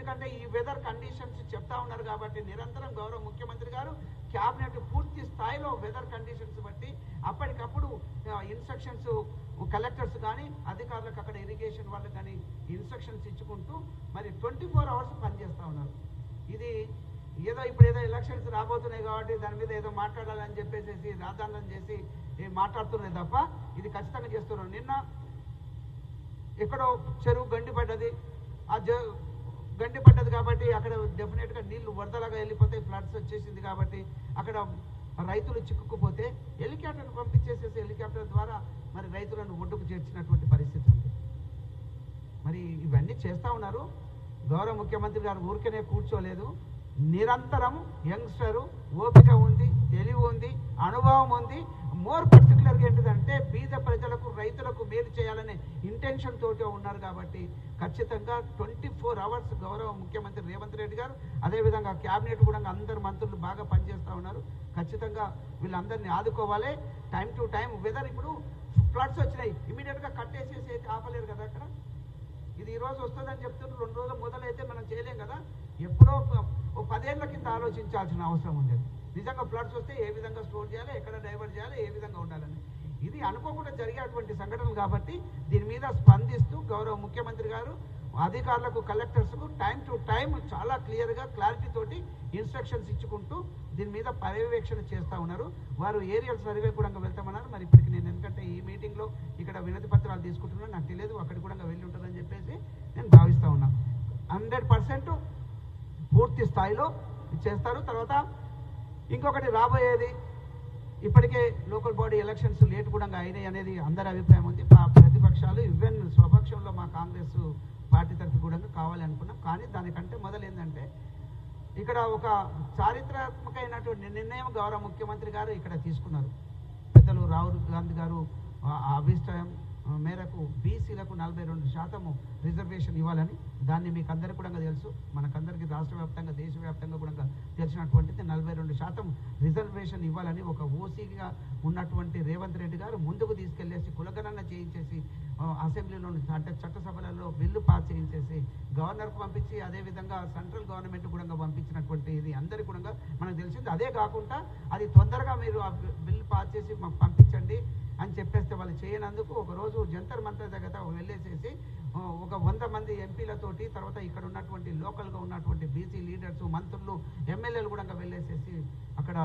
ఎందుకంటే ఈ weather conditions చెప్తా ఉన్నారు కాబట్టి నిరంతరం గౌరవ ముఖ్యమంత్రి గారు క్యాబినెట్ పూర్తి స్థాయిలో వెదర్ కండిషన్స్ బట్టి అప్పటికప్పుడు ఇన్స్ట్రక్షన్స్ కలెక్టర్స్ కానీ అధికారులకు అక్కడ ఇరిగేషన్ వాళ్ళకి కానీ ఇన్స్ట్రక్షన్స్ ఇచ్చుకుంటూ మరి 24 hours పనిచేస్తూ ఉన్నారు. ఇది ఇప్పుడు ఏదో ఎలక్షన్స్ రాబోతున్నాయి కాబట్టి దాని మీద ఏదో మాట్లాడాలని చెప్పేసి రాద్ధాంతం చేసి మాట్లాడుతున్నాయి తప్ప ఇది ఖచ్చితంగా చేస్తున్నారు. నిన్న ఎక్కడో చెరువు గండి పడ్డది, ఆ గండి పడ్డది కాబట్టి అక్కడ డెఫినెట్గా నీళ్లు వరదలాగా వెళ్ళిపోతాయి, ఫ్లడ్స్ వచ్చేసింది కాబట్టి అక్కడ రైతులు చిక్కుకుపోతే హెలికాప్టర్ పంపించేసేసి హెలికాప్టర్ ద్వారా మరి రైతులను ఒడ్డుకు చేర్చినటువంటి పరిస్థితి ఉంది. మరి ఇవన్నీ చేస్తూ ఉన్నారు. గౌరవ ముఖ్యమంత్రి గారు ఊరికనే కూర్చోలేదు, నిరంతరం యంగ్స్టరు ఓపిక ఉంది, తెలివి ఉంది, అనుభవం ఉంది. మోర్ పర్టికులర్గా ఏంటిదంటే బీద ప్రజలకు రైతులకు మేలు చేయాలనే ఇంటెన్షన్ తోటి ఉన్నారు కాబట్టి ఖచ్చితంగా 24 hours గౌరవ ముఖ్యమంత్రి రేవంత్ రెడ్డి గారు అదేవిధంగా క్యాబినెట్ కూడా అందరు మంత్రులు బాగా పనిచేస్తూ ఉన్నారు. ఖచ్చితంగా వీళ్ళందరినీ ఆదుకోవాలి. టైం టు టైం వెదర్ ఇప్పుడు ఫ్లడ్స్ వచ్చినాయి, ఇమీడియట్గా కట్టేసేసి ఆపలేరు కదా. అక్కడ ఇది ఈరోజు వస్తుందని చెప్తున్నారు, 2 రోజులు మొదలైతే మనం చేయలేం కదా. ఎప్పుడో 10 ఏళ్ల కింద ఆలోచించాల్సిన అవసరం ఉండేది. నిజంగా ఫ్లడ్స్ వస్తే ఏ విధంగా స్టోర్ చేయాలి, ఎక్కడ డైవర్ట్ చేయాలి, ఏ విధంగా ఉండాలని ఇది అనుకోకుండా జరిగేటువంటి సంఘటనలు కాబట్టి దీని మీద స్పందిస్తూ గౌరవ ముఖ్యమంత్రి గారు అధికారులకు కలెక్టర్స్కు టైం టు టైం చాలా క్లియర్గా క్లారిటీ తోటి ఇన్స్ట్రక్షన్స్ ఇచ్చుకుంటూ దీని మీద పర్యవేక్షణ చేస్తూ ఉన్నారు. వారు ఏరియల్ సర్వే కూడా వెళ్తామన్నారు. మరి ఇప్పటికి నేను ఎందుకంటే ఈ మీటింగ్లో ఇక్కడ వినతి పత్రాలు తీసుకుంటున్నాను, నాకు తెలియదు అక్కడికి కూడా వెళ్ళి ఉంటారని చెప్పేసి నేను భావిస్తూ ఉన్నాను. 100% పూర్తి స్థాయిలో చేస్తారు. తర్వాత ఇంకొకటి రాబోయేది, ఇప్పటికే లోకల్ బాడీ ఎలక్షన్స్ లేట్ కూడా అయినాయి అనేది అందరి అభిప్రాయం ఉంది. ప్రతిపక్షాలు ఈవెన్ స్వపక్షంలో మా కాంగ్రెస్ పార్టీ తరఫు కూడా కావాలి అనుకున్నాం. కానీ దానికంటే మొదలు ఏంటంటే ఇక్కడ ఒక చారిత్రాత్మకమైనటువంటి నిర్ణయం గౌరవ ముఖ్యమంత్రి గారు ఇక్కడ తీసుకున్నారు. పెద్దలు రాహుల్ గాంధీ గారు అభిప్రాయం మేరకు బీసీలకు 42% రిజర్వేషన్ ఇవ్వాలని, దాన్ని మీకు అందరికీ కూడా తెలుసు, మనకందరికీ రాష్ట్ర వ్యాప్తంగా దేశవ్యాప్తంగా కూడా తెలిసినటువంటిది 42% రిజర్వేషన్ ఇవ్వాలని ఒక ఓసీగా ఉన్నటువంటి రేవంత్ రెడ్డి గారు ముందుకు తీసుకెళ్లేసి కులగణన చేయించేసి అసెంబ్లీలో అంటే చట్టసభలలో బిల్లు పాస్ చేయించేసి గవర్నర్కు పంపించి అదేవిధంగా సెంట్రల్ గవర్నమెంట్ కూడా పంపించినటువంటి ఇది అందరికీ కూడా మనకు తెలిసింది. అదే కాకుండా అది తొందరగా మీరు ఆ బిల్లు పాస్ చేసి మాకు పంపించండి అని చెప్పేస్తే వాళ్ళు చేయనందుకు ఒకరోజు జంతర్ మంతర్ దగ్గర వెళ్ళేసేసి ఒక 100 మంది ఎంపీలతోటి తర్వాత ఇక్కడ ఉన్నటువంటి లోకల్గా ఉన్నటువంటి బీసీ లీడర్స్, మంత్రులు, ఎమ్మెల్యేలు కూడా వెళ్ళేసేసి అక్కడ